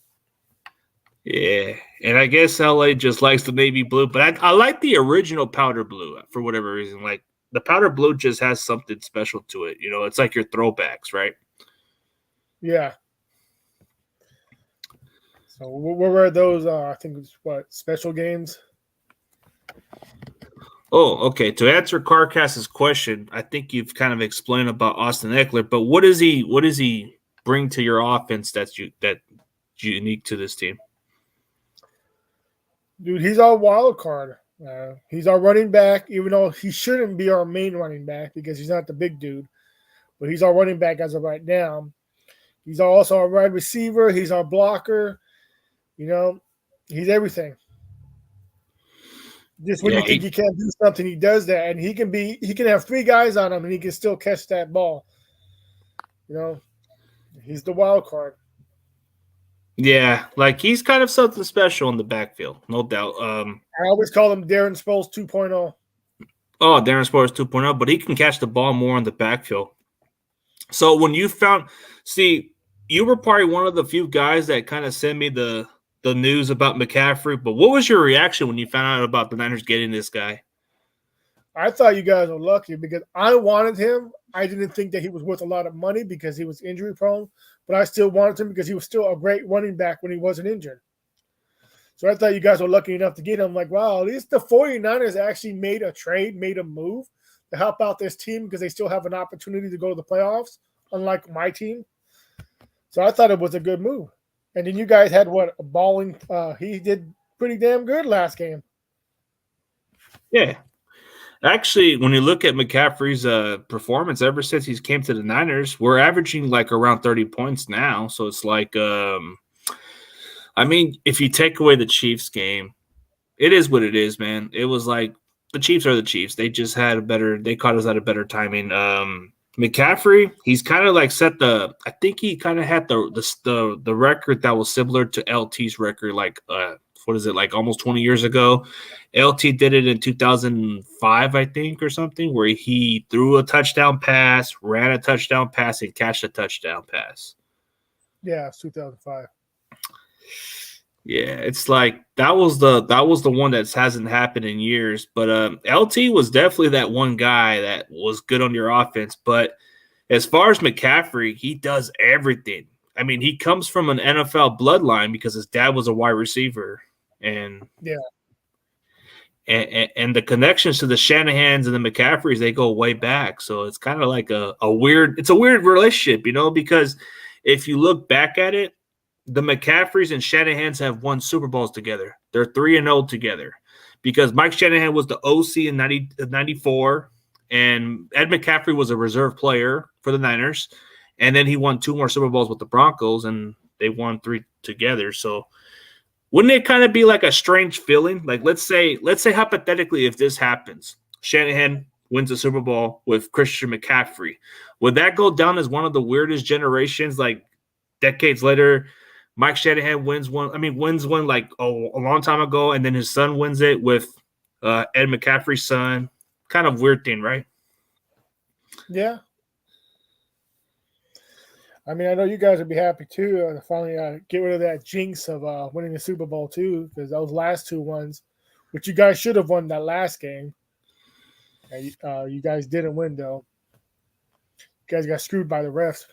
Yeah, and I guess LA just likes the navy blue, but I like the original powder blue for whatever reason. Like the powder blue just has something special to it. You know, it's like your throwbacks, right? Yeah. So what were those? I think it's special games. Oh, okay. To answer Carcass's question, I think you've kind of explained about Austin Ekeler, but what does he bring to your offense that's unique to this team? Dude, he's our wild card. He's our running back, even though he shouldn't be our main running back because he's not the big dude. But he's our running back as of right now. He's also our wide receiver. He's our blocker. You know, he's everything. Just when you think he can't do something, he does that, and he can have 3 guys on him, and he can still catch that ball. You know, he's the wild card. Yeah, like he's kind of something special in the backfield, no doubt. I always call him Darren Sproles 2.0. Oh, Darren Sproles 2.0, but he can catch the ball more in the backfield. So when you you were probably one of the few guys that kind of sent me the news about McCaffrey, but what was your reaction when you found out about the Niners getting this guy? I thought you guys were lucky because I wanted him. I didn't think that he was worth a lot of money because he was injury prone, but I still wanted him because he was still a great running back when he wasn't injured. So I thought you guys were lucky enough to get him. I'm like, wow, at least the 49ers actually made a move to help out this team because they still have an opportunity to go to the playoffs, unlike my team. So I thought it was a good move. And then you guys had a balling. He did pretty damn good last game. Yeah. Actually, when you look at McCaffrey's performance ever since he came to the Niners, we're averaging like around 30 points now. So it's like, I mean, if you take away the Chiefs game, it is what it is, man. It was like the Chiefs are the Chiefs. They just they caught us at a better timing. McCaffrey, he's kind of like I think he kind of had the record that was similar to LT's record, like what is it, like almost 20 years ago. LT did it in 2005, I think, or something, where he threw a touchdown pass, ran a touchdown pass, and catched a touchdown pass. Yeah, it's 2005. Yeah, it's like that was the one that hasn't happened in years. But LT was definitely that one guy that was good on your offense. But as far as McCaffrey, he does everything. I mean, he comes from an NFL bloodline because his dad was a wide receiver, and yeah, and the connections to the Shanahans and the McCaffreys, they go way back. So it's kind of like a weird relationship, you know, because if you look back at it, the McCaffreys and Shanahans have won Super Bowls together. They're 3-0 together because Mike Shanahan was the OC in 94, and Ed McCaffrey was a reserve player for the Niners. And then he won 2 more Super Bowls with the Broncos, and they won 3 together. So wouldn't it kind of be like a strange feeling? Like let's say hypothetically, if this happens, Shanahan wins a Super Bowl with Christian McCaffrey. Would that go down as one of the weirdest generations, like decades later? Mike Shanahan wins one like a long time ago, and then his son wins it with Ed McCaffrey's son. Kind of weird thing, right? Yeah. I mean, I know you guys would be happy too to finally get rid of that jinx of winning the Super Bowl too, because those last 2 ones, which you guys should have won that last game, and you guys didn't win though. You guys got screwed by the refs.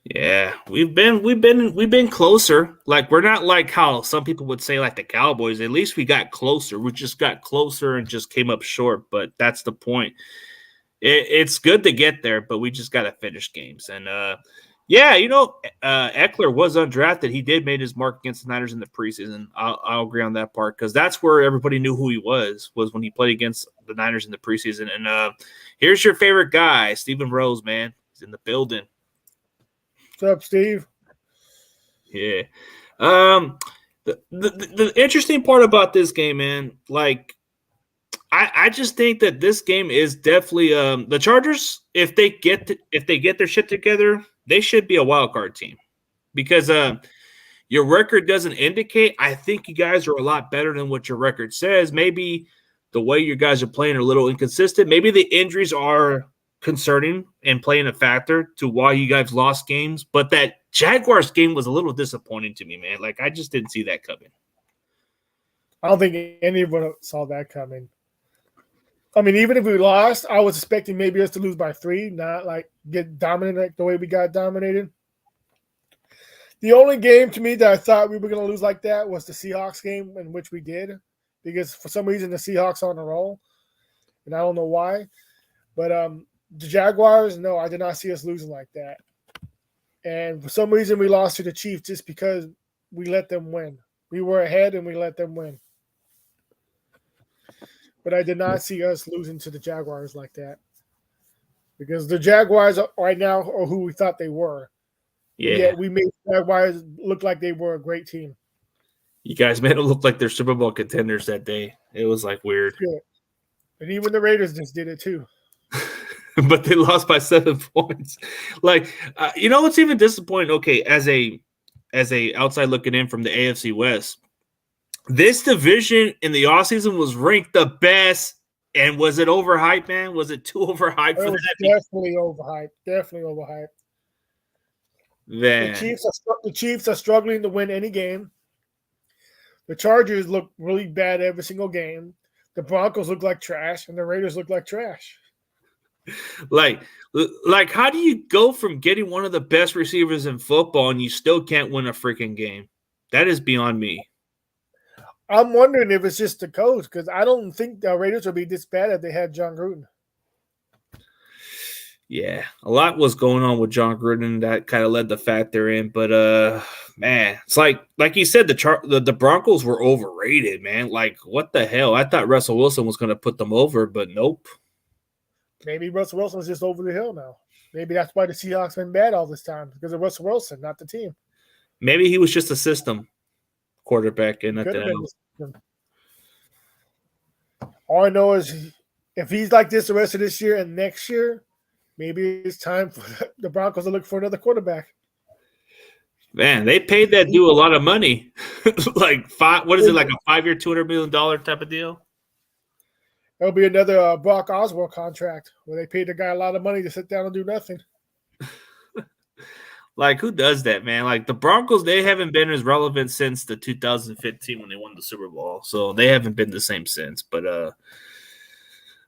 Yeah, we've been closer. Like we're not like how some people would say like the Cowboys. At least we got closer. We just got closer and just came up short. But that's the point. It's good to get there, but we just got to finish games. And yeah, Eckler was undrafted. He did make his mark against the Niners in the preseason. I'll agree on that part because that's where everybody knew who he was when he played against the Niners in the preseason. And here's your favorite guy, Stephen Rose, man. He's in the building. What's up, Steve? Yeah. The interesting part about this game, man, like I just think that this game is definitely the Chargers. If they get their shit together, they should be a wild card team because your record doesn't indicate. I think you guys are a lot better than what your record says. Maybe the way you guys are playing are a little inconsistent. Maybe the injuries are concerning and playing a factor to why you guys lost games. But that Jaguars game was a little disappointing to me, man. Like I just didn't see that coming. I don't think anyone saw that coming. I mean, even if we lost, I was expecting maybe us to lose by 3, not like get dominated like the way we got dominated. The only game to me that I thought we were going to lose like that was the Seahawks game, in which we did, because for some reason the Seahawks are on a roll, and I don't know why. But the Jaguars, no, I did not see us losing like that. And for some reason we lost to the Chiefs just because we let them win. We were ahead and we let them win. But I did not see us losing to the Jaguars like that. Because the Jaguars right now are who we thought they were. Yeah. Yet we made the Jaguars look like they were a great team. You guys made it look like they're Super Bowl contenders that day. It was like weird. Yeah. And even the Raiders just did it too. But they lost by 7 points. Like, what's even disappointing? Okay, as a outside looking in from the AFC West, this division in the offseason was ranked the best. And was it overhyped, man? Was it too overhyped for that? Definitely overhyped. Definitely overhyped. Man. The Chiefs are struggling to win any game. The Chargers look really bad every single game. The Broncos look like trash, and the Raiders look like trash. Like, how do you go from getting one of the best receivers in football and you still can't win a freaking game? That is beyond me. I'm wondering if it's just the coach, because I don't think the Raiders would be this bad if they had John Gruden. Yeah, a lot was going on with John Gruden that kind of led the factor in, but man, it's like you said, the Broncos were overrated, man. Like, what the hell? I thought Russell Wilson was going to put them over, but nope. Maybe Russell Wilson's just over the hill now. Maybe that's why the Seahawks been bad all this time, because of Russell Wilson, not the team. Maybe he was just a system quarterback and nothing else. All I know is if he's like this the rest of this year and next year, maybe it's time for the Broncos to look for another quarterback. Man, they paid that dude a lot of money. Like what is it, like a 5-year, $200 million type of deal? It'll be another Brock Osweiler contract where they paid the guy a lot of money to sit down and do nothing. Like, who does that, man? Like, the Broncos, they haven't been as relevant since the 2015 when they won the Super Bowl. So they haven't been the same since. But,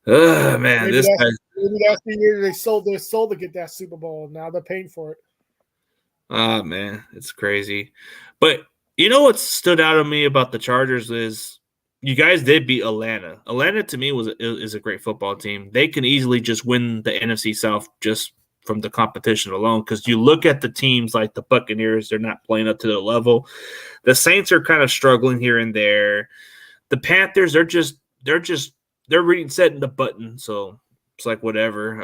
man, maybe that's the year they sold their soul to get that Super Bowl. Now they're paying for it. Ah, man, it's crazy. But you know what stood out to me about the Chargers is you guys did beat Atlanta. Atlanta, to me, is a great football team. They can easily just win the NFC South just from the competition alone, because you look at the teams like the Buccaneers, they're not playing up to their level. The Saints are kind of struggling here and there. The Panthers, they're reading setting the button, so it's like whatever.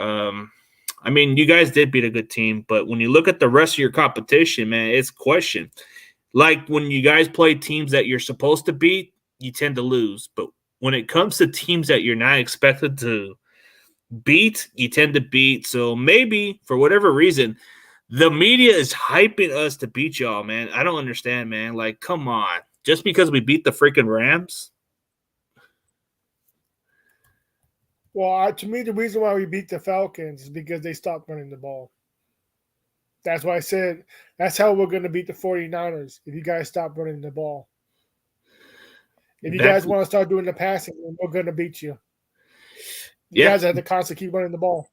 I mean, you guys did beat a good team, but when you look at the rest of your competition, man, it's question. Like when you guys play teams that you're supposed to beat, you tend to lose. But when it comes to teams that you're not expected to beat, you tend to beat. So maybe for whatever reason, the media is hyping us to beat y'all, man. I don't understand, man. Like, come on. Just because we beat the freaking Rams? Well, to me, the reason why we beat the Falcons is because they stopped running the ball. That's why I said that's how we're going to beat the 49ers, if you guys stop running the ball. If you guys want to start doing the passing, we're going to beat you. You guys have to constantly keep running the ball.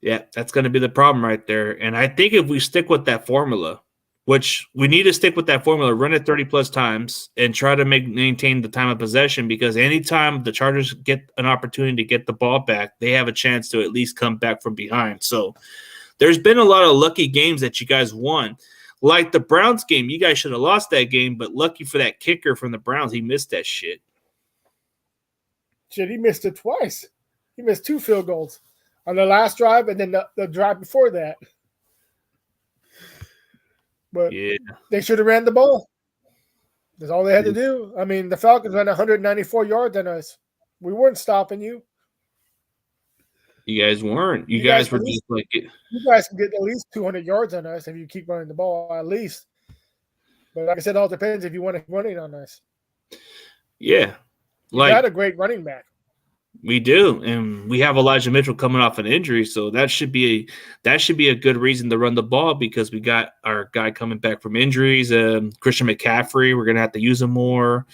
Yeah, that's going to be the problem right there. And I think if we stick with that formula, which we need to stick with that formula, run it 30 plus times and try to maintain the time of possession, because anytime the Chargers get an opportunity to get the ball back, they have a chance to at least come back from behind. So there's been a lot of lucky games that you guys won. Like the Browns game, you guys should have lost that game, but lucky for that kicker from the Browns, he missed that shit. Shit, he missed it twice. He missed 2 field goals on the last drive and then the drive before that. But they should have ran the ball. That's all they had to do. I mean, the Falcons ran 194 yards on us. We weren't stopping you. You guys weren't. You guys were just like it. You guys can get at least 200 yards on us if you keep running the ball, at least. But like I said, it all depends if you want to run it on us. Yeah. You got a great running back. We do, and we have Elijah Mitchell coming off an injury, so that should be a good reason to run the ball, because we got our guy coming back from injuries. Christian McCaffrey, we're gonna have to use him more.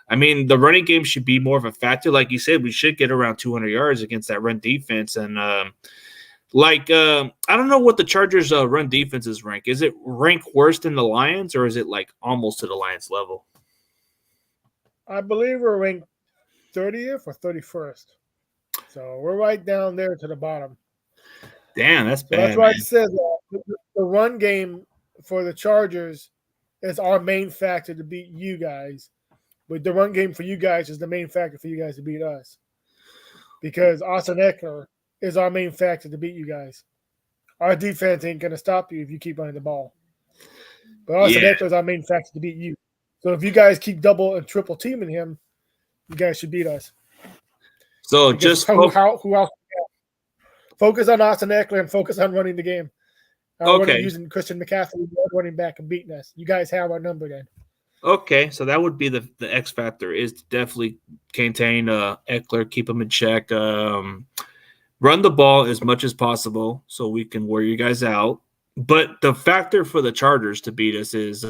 I mean, the running game should be more of a factor. Like you said, we should get around 200 yards against that run defense. And I don't know what the Chargers' run defense is rank. Is it rank worse than the Lions, or is it like almost to the Lions level? I believe we're ranked 30th or 31st. So we're right down there to the bottom. Damn, that's bad. That's why I said the run game for the Chargers is our main factor to beat you guys. But the run game for you guys is the main factor for you guys to beat us. Because Austin Eckler is our main factor to beat you guys. Our defense ain't going to stop you if you keep running the ball. But Austin Eckler is our main factor to beat you. So if you guys keep double and triple teaming him, you guys should beat us. So because just who else? Focus on Austin Eckler and focus on running the game. Okay. Using Christian McCaffrey running back and beating us. You guys have our number then. Okay, so that would be the X factor, is to definitely contain Eckler, keep him in check, run the ball as much as possible so we can wear you guys out. But the factor for the Chargers to beat us is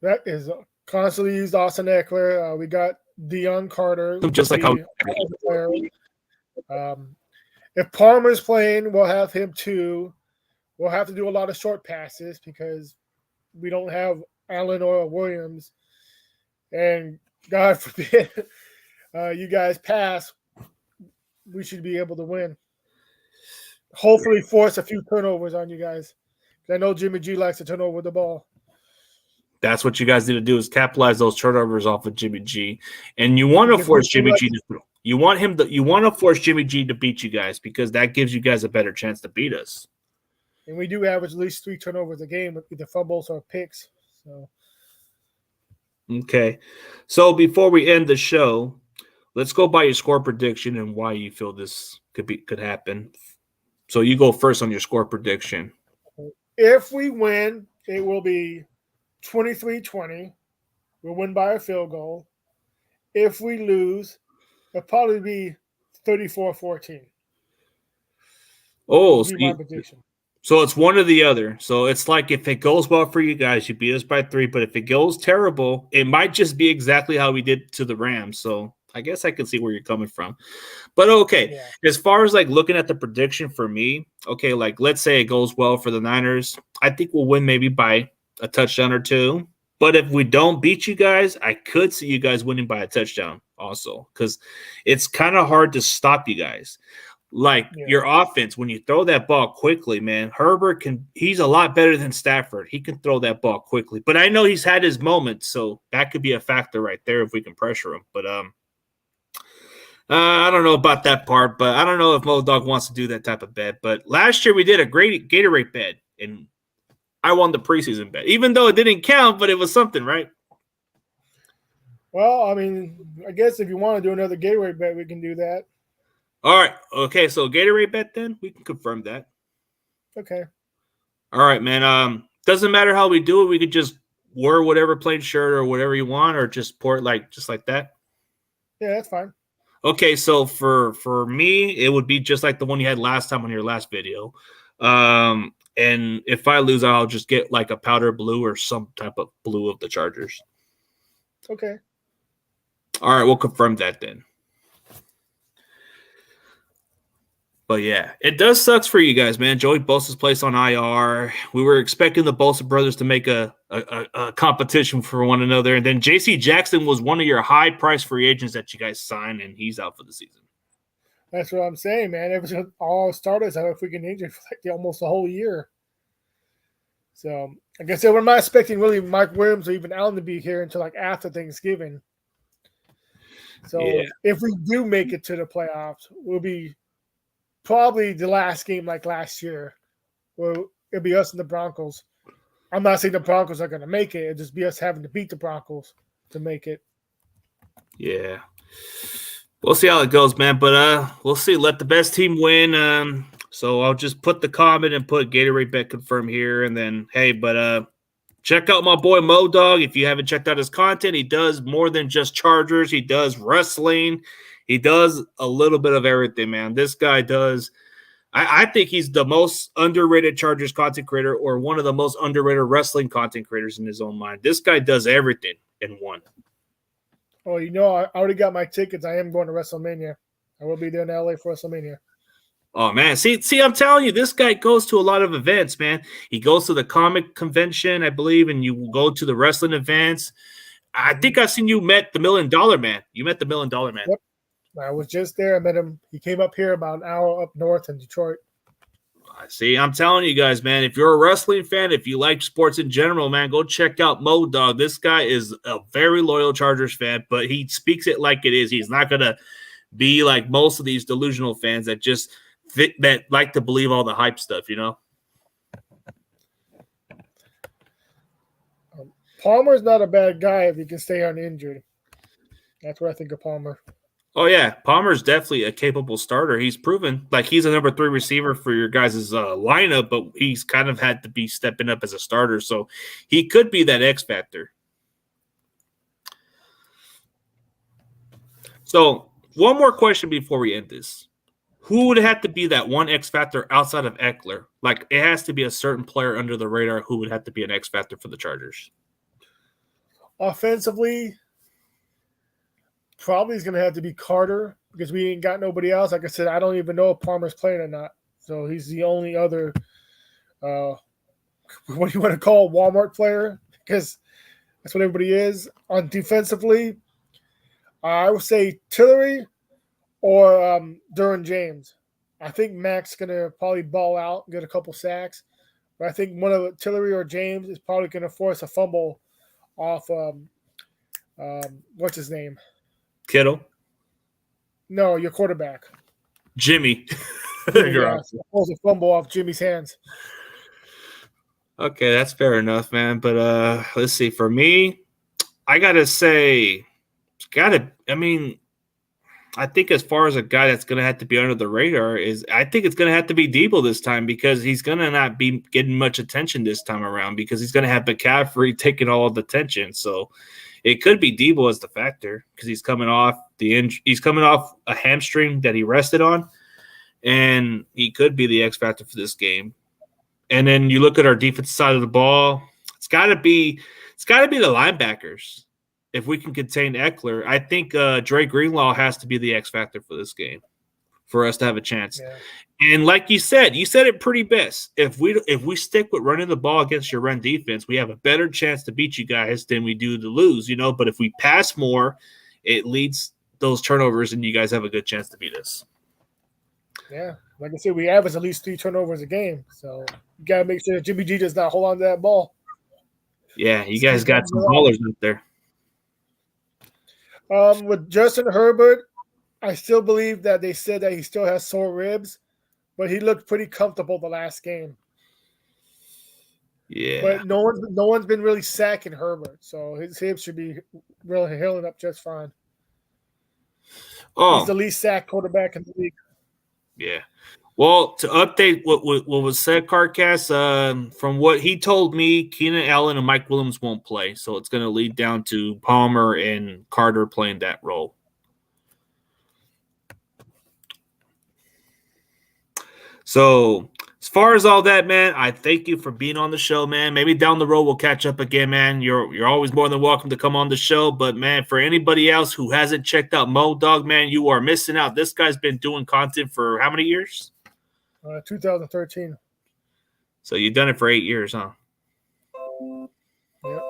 that is constantly used Austin Eckler. We got Deion Carter. Just like how if Palmer's playing, we'll have him too. We'll have to do a lot of short passes because we don't have Allen or Williams. And God forbid you guys pass, we should be able to win. Hopefully force a few turnovers on you guys. I know Jimmy G likes to turn over the ball. That's what you guys need to do, is capitalize those turnovers off of Jimmy G. And you want to force Jimmy G to throw. You want to force Jimmy G to beat you guys, because that gives you guys a better chance to beat us. And we do average at least 3 turnovers a game with either fumbles or picks. So okay. So before we end the show, let's go by your score prediction and why you feel this could happen. So you go first on your score prediction. If we win, it will be 23-20. We'll win by a field goal. If we lose, it'll probably be 34-14. Oh, my prediction. So it's one or the other. So it's like, if it goes well for you guys, you beat us by 3. But if it goes terrible, it might just be exactly how we did to the Rams. So I guess I can see where you're coming from. But okay, As far as like looking at the prediction for me, okay, like let's say it goes well for the Niners. I think we'll win maybe by a touchdown or 2. But if we don't beat you guys, I could see you guys winning by a touchdown also, because it's kind of hard to stop you guys. Like your offense, when you throw that ball quickly, man, Herbert he's a lot better than Stafford. He can throw that ball quickly. But I know he's had his moments, so that could be a factor right there if we can pressure him. But I don't know about that part, but I don't know if Moe Dog wants to do that type of bet. But last year we did a great Gatorade bet, and I won the preseason bet, even though it didn't count, but it was something, right? Well, I mean, I guess if you want to do another Gatorade bet, we can do that. All right. Okay, so Gatorade bet then? We can confirm that. Okay. All right, man. Doesn't matter how we do it. We could just wear whatever plain shirt or whatever you want, or just pour it just like that. Yeah, that's fine. Okay, so for me, it would be just like the one you had last time on your last video. And if I lose, I'll just get like a powder blue or some type of blue of the Chargers. Okay. All right, we'll confirm that then. But yeah, it does sucks for you guys, man. Joey Bosa's placed on IR. We were expecting the Bosa brothers to make a competition for one another, and then J.C. Jackson was one of your high price free agents that you guys signed, and he's out for the season. That's what I'm saying, man. It was all starters have a freaking injury for like almost a whole year. So, like I said, we're not expecting really Mike Williams or even Allen to be here until like after Thanksgiving. So, if we do make it to the playoffs, we'll be probably the last game like last year. Well, it'll be us and the Broncos. I'm not saying the Broncos are going to make it. It'll just be us having to beat the Broncos to make it. Yeah. We'll see how it goes, man. But we'll see. Let the best team win. So I'll just put the comment and put Gatorade bet confirm here. And then, hey, check out my boy Moe Dog. If you haven't checked out his content, he does more than just Chargers. He does wrestling. He does a little bit of everything, man. This guy does. I think he's the most underrated Chargers content creator or one of the most underrated wrestling content creators in his own mind. This guy does everything in one. Oh, I already got my tickets. I am going to WrestleMania. I will be there in LA for WrestleMania. Oh, man. See, I'm telling you, this guy goes to a lot of events, man. He goes to the comic convention, I believe, and you go to the wrestling events. I think I've seen you met the $1 Million Man. You met the $1 Million Man. Yep. I was just there. I met him. He came up here about an hour up north in Detroit. See, I'm telling you guys, man, if you're a wrestling fan, if you like sports in general, man, go check out Moe Dog. This guy is a very loyal Chargers fan, but he speaks it like it is. He's not going to be like most of these delusional fans that just that like to believe all the hype stuff, you know? Palmer's not a bad guy if he can stay uninjured. That's what I think of Palmer. Oh, yeah. Palmer's definitely a capable starter. He's proven like he's a number 3 receiver for your guys' lineup, but he's kind of had to be stepping up as a starter. So he could be that X factor. So one more question before we end this. Who would have to be that one X factor outside of Eckler? Like it has to be a certain player under the radar who would have to be an X factor for the Chargers. Offensively, probably is going to have to be Carter because we ain't got nobody else. Like I said, I don't even know if Palmer's playing or not. So he's the only other, what do you want to call a Walmart player? Because that's what everybody is. On defensively, I would say Tillery or Derwin James. I think Mac's going to probably ball out and get a couple sacks. But I think one of Tillery or James is probably going to force a fumble off what's his name? Kittle? No, your quarterback. Jimmy. Yeah, pulls a fumble off Jimmy's hands. Okay, that's fair enough, man. But let's see. For me, I gotta say, I think as far as a guy that's gonna have to be under the radar I think it's gonna have to be Debo this time because he's gonna not be getting much attention this time around because he's gonna have McCaffrey taking all of the attention. So it could be Debo as the factor because he's coming off a hamstring that he rested on, and he could be the X factor for this game. And then you look at our defensive side of the ball, it's gotta be the linebackers. If we can contain Eckler, I think Dre Greenlaw has to be the X factor for this game for us to have a chance. Yeah. And like you said it pretty best. If we stick with running the ball against your run defense, we have a better chance to beat you guys than we do to lose, you know. But if we pass more, it leads those turnovers, and you guys have a good chance to beat us. Yeah, like I said, we average at least 3 turnovers a game, so you gotta make sure Jimmy G does not hold on to that ball. Yeah, you guys got some ballers out there. With Justin Herbert, I still believe that they said that he still has sore ribs, but he looked pretty comfortable the last game. Yeah. But no one's been really sacking Herbert, so his hips should be really healing up just fine. He's the least sacked quarterback in the league. Yeah. Well, to update what was said, Carcast, from what he told me, Keenan Allen and Mike Williams won't play, so it's going to lead down to Palmer and Carter playing that role. So, as far as all that, man, I thank you for being on the show, man. Maybe down the road we'll catch up again, man. You're always more than welcome to come on the show. But, man, for anybody else who hasn't checked out Moe Dog, man, you are missing out. This guy's been doing content for how many years? 2013. So you've done it for 8 years, huh? Yep.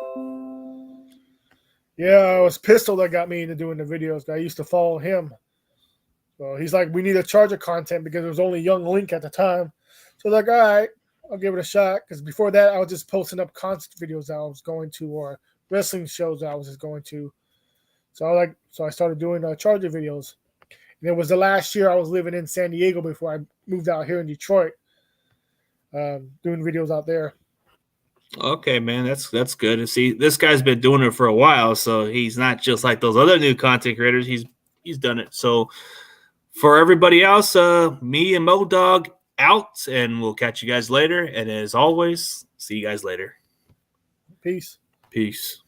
Yeah, it was Pistol that got me into doing the videos. I used to follow him. So he's like, we need a Charger content because it was only Young Link at the time. So I was like, all right, I'll give it a shot. Because before that, I was just posting up concert videos that I was going to or wrestling shows that I was just going to. So I started doing Charger videos. And it was the last year I was living in San Diego before I moved out here in Detroit, doing videos out there. Okay, man, that's good to see. This guy's been doing it for a while, so he's not just like those other new content creators. He's done it. So for everybody else, me and Moe Dog out, and we'll catch you guys later. And as always, see you guys later. Peace. Peace.